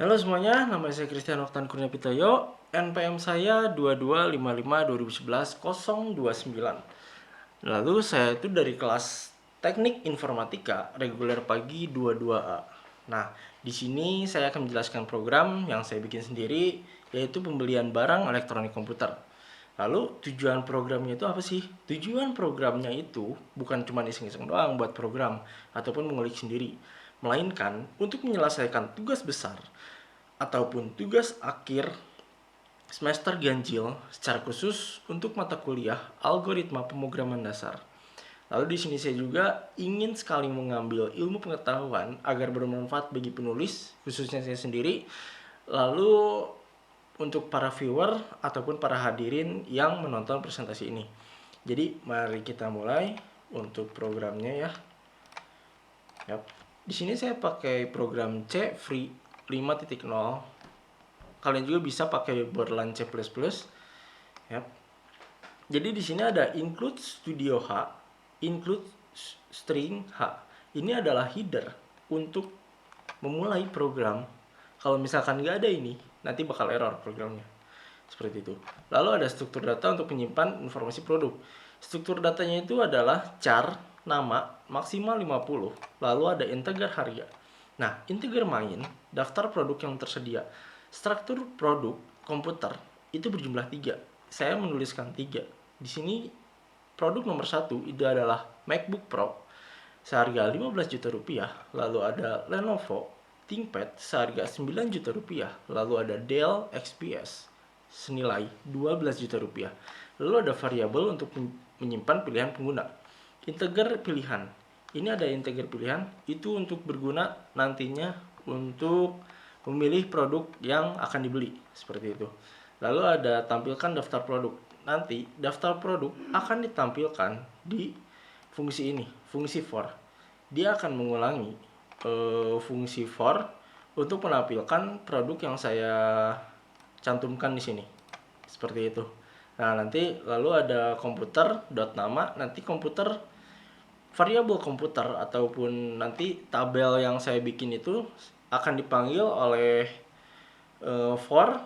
Halo semuanya, nama saya Christian Oktan Kurniapitoyo. NPM saya 2255-2011-029. Lalu saya itu dari kelas Teknik Informatika reguler pagi 22A. Nah, di sini saya akan menjelaskan program yang saya bikin sendiri, yaitu pembelian barang elektronik komputer. Lalu tujuan programnya itu apa sih? Tujuan programnya itu bukan cuma iseng-iseng doang buat program ataupun mengulik sendiri, melainkan untuk menyelesaikan tugas besar ataupun tugas akhir semester ganjil secara khusus untuk mata kuliah algoritma pemrograman dasar. Lalu di sini saya juga ingin sekali mengambil ilmu pengetahuan agar bermanfaat bagi penulis, khususnya saya sendiri. Lalu untuk para viewer ataupun para hadirin yang menonton presentasi ini. Jadi mari kita mulai untuk programnya ya. Yap. Di sini saya pakai program C Free 5.0. Kalian juga bisa pakai Borderland C++. Yap. Jadi di sini ada include studio H, include string H. Ini adalah header untuk memulai program. Kalau misalkan nggak ada ini, nanti bakal error programnya. Seperti itu. Lalu ada struktur data untuk menyimpan informasi produk. Struktur datanya itu adalah char, nama, maksimal 50. Lalu ada integer harga. Nah, integer main, daftar produk yang tersedia. Struktur produk komputer itu berjumlah 3. Saya menuliskan 3. Di sini produk nomor 1 itu adalah MacBook Pro seharga 15 juta rupiah. Lalu ada Lenovo ThinkPad seharga 9 juta rupiah. Lalu ada Dell XPS senilai 12 juta rupiah. Lalu ada variabel untuk menyimpan pilihan pengguna. Integer pilihan. Ini ada integer pilihan, itu untuk berguna nantinya untuk memilih produk yang akan dibeli, seperti itu. Lalu ada tampilkan daftar produk. Nanti daftar produk akan ditampilkan di fungsi ini, fungsi for. Dia akan mengulangi fungsi for untuk menampilkan produk yang saya cantumkan di sini. Seperti itu. Nah, nanti lalu ada komputer dot nama, nanti komputer variabel komputer ataupun nanti tabel yang saya bikin itu akan dipanggil oleh for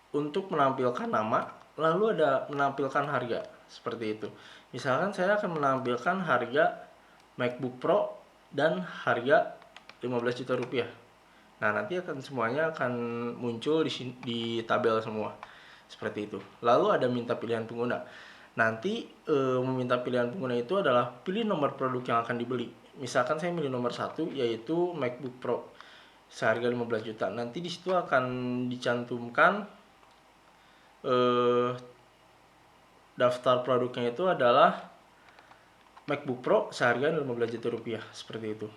untuk menampilkan nama, lalu ada menampilkan harga, seperti itu. Misalkan saya akan menampilkan harga MacBook Pro dan harga 15 juta rupiah. Nah, nanti akan semuanya akan muncul di tabel semua. Seperti itu. Lalu ada minta pilihan pengguna. Nanti meminta pilihan pengguna itu adalah pilih nomor produk yang akan dibeli. Misalkan saya milih nomor 1 yaitu MacBook Pro seharga 15 juta. Nanti di situ akan dicantumkan daftar produknya itu adalah MacBook Pro seharga 15 juta rupiah, seperti itu.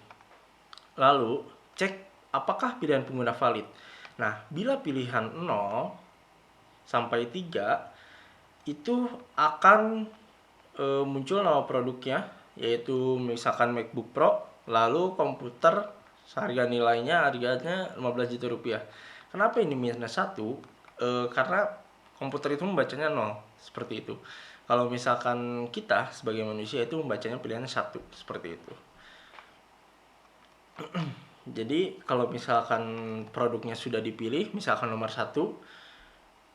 Lalu cek apakah pilihan pengguna valid. Nah, bila pilihan 0 sampai 3 itu akan muncul nama produknya, yaitu misalkan MacBook Pro, lalu komputer harganya 15 juta rupiah. Kenapa ini minus 1? Karena komputer itu membacanya 0, seperti itu. Kalau misalkan kita sebagai manusia itu membacanya pilihan 1, seperti itu. Jadi kalau misalkan produknya sudah dipilih, misalkan nomor 1,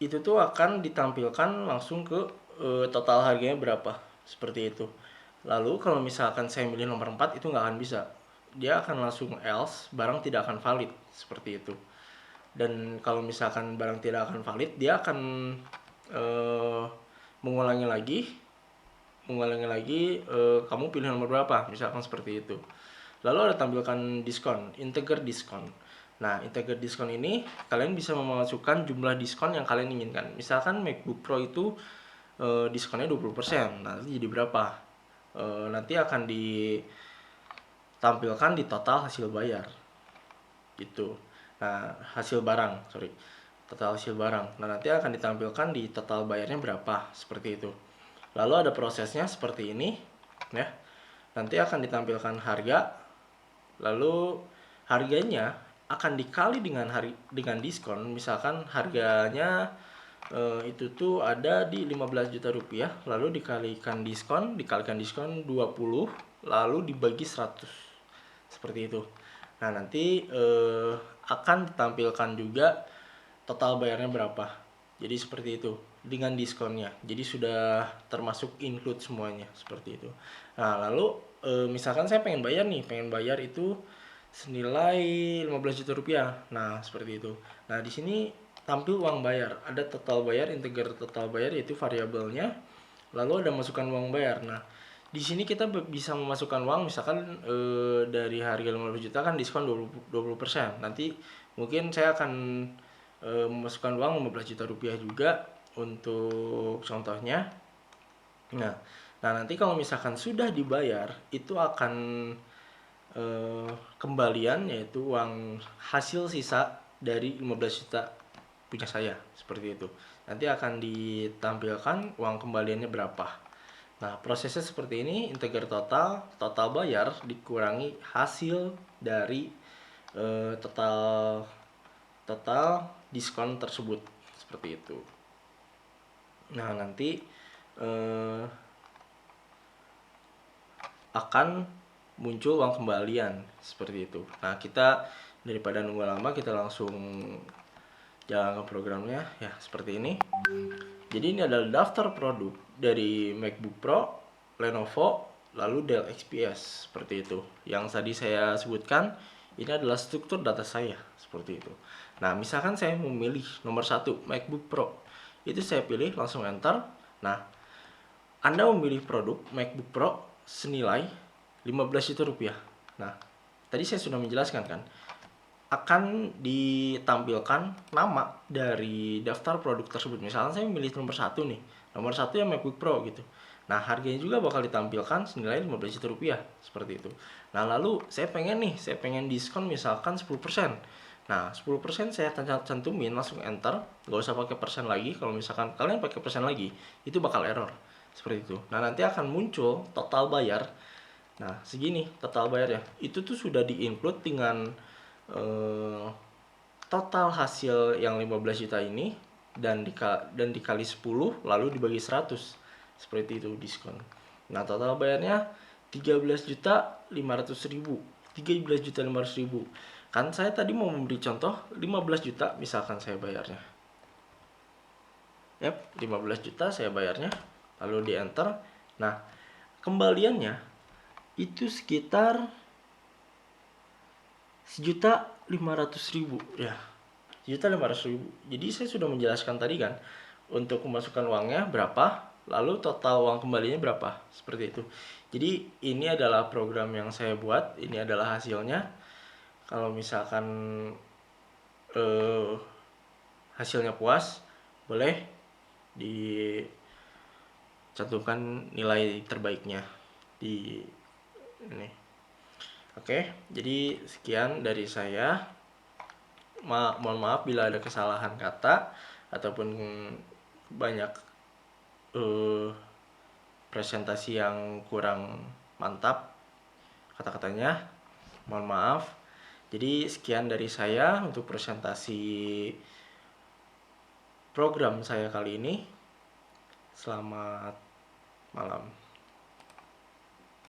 itu tuh akan ditampilkan langsung ke total harganya berapa, seperti itu. Lalu kalau misalkan saya milih nomor 4, itu nggak akan bisa. Dia akan langsung else, barang tidak akan valid, seperti itu. Dan kalau misalkan barang tidak akan valid, dia akan mengulangi lagi kamu pilih nomor berapa, misalkan seperti itu. Lalu ada tampilkan diskon, integer diskon. Nah, integer diskon ini kalian bisa memasukkan jumlah diskon yang kalian inginkan. Misalkan MacBook Pro itu diskonnya 20%. Nanti jadi berapa? Nanti akan ditampilkan di total hasil bayar. Gitu. Nah, hasil barang, sorry. Total hasil barang. Nah, nanti akan ditampilkan di total bayarnya berapa, seperti itu. Lalu ada prosesnya seperti ini, ya. Nanti akan ditampilkan harga, lalu harganya akan dikali dengan diskon. Misalkan harganya itu tuh ada di 15 juta rupiah, lalu dikalikan diskon 20, lalu dibagi 100, seperti itu. Nah, nanti akan ditampilkan juga total bayarnya berapa. Jadi seperti itu dengan diskonnya. Jadi sudah termasuk include semuanya seperti itu. Nah, lalu misalkan saya pengen bayar itu senilai 15 juta rupiah. Nah, seperti itu. Nah, di sini tampil uang bayar. Ada total bayar, integer total bayar yaitu variabelnya. Lalu ada masukan uang bayar. Nah, di sini kita bisa memasukkan uang misalkan dari harga 15 juta kan diskon 20%. Nanti mungkin saya akan memasukkan uang 15 juta rupiah juga untuk contohnya. Nah, nanti kalau misalkan sudah dibayar itu akan kembalian yaitu uang hasil sisa dari 15 juta punya saya seperti itu. Nanti akan ditampilkan uang kembaliannya berapa. Nah, prosesnya seperti ini, integer total bayar dikurangi hasil dari total diskon tersebut seperti itu. Nah, nanti akan muncul uang kembalian seperti itu. Nah, kita daripada nunggu lama, kita langsung jalankan programnya ya seperti ini. Jadi ini adalah daftar produk dari MacBook Pro, Lenovo, lalu Dell XPS seperti itu. Yang tadi saya sebutkan ini adalah struktur data saya seperti itu. Nah, misalkan saya memilih nomor 1 MacBook Pro, itu saya pilih langsung enter. Nah, Anda memilih produk MacBook Pro senilai 15 juta rupiah. Nah, tadi saya sudah menjelaskan kan, akan ditampilkan nama dari daftar produk tersebut. Misalnya saya memilih nomor 1 nih, nomor 1 yang MacBook Pro gitu. Nah, harganya juga bakal ditampilkan senilai 15 juta rupiah seperti itu. Nah, lalu saya pengen diskon misalkan 10%. Nah, 10% saya cantumin langsung enter, nggak usah pakai persen lagi. Kalau misalkan kalian pakai persen lagi, itu bakal error seperti itu. Nah, nanti akan muncul total bayar. Nah, segini total bayarnya. Itu tuh sudah di-include dengan total hasil yang 15 juta ini dan dikali 10 lalu dibagi 100. Seperti itu diskon. Nah, total bayarnya 13.500.000. 13.500.000. Kan saya tadi mau memberi contoh 15 juta misalkan saya bayarnya. Yap, 15 juta saya bayarnya. Lalu di enter. Nah, kembaliannya itu sekitar 1.500.000 ya, 1.500.000. Jadi saya sudah menjelaskan tadi kan untuk memasukkan uangnya berapa, lalu total uang kembalinya berapa, seperti itu. Jadi ini adalah program yang saya buat, ini adalah hasilnya. Kalau misalkan hasilnya puas, boleh dicantumkan nilai terbaiknya di ini. Oke, jadi sekian dari saya. Mohon maaf bila ada kesalahan kata ataupun banyak presentasi yang kurang mantap kata-katanya. Mohon maaf. Jadi sekian dari saya untuk presentasi program saya kali ini. Selamat malam.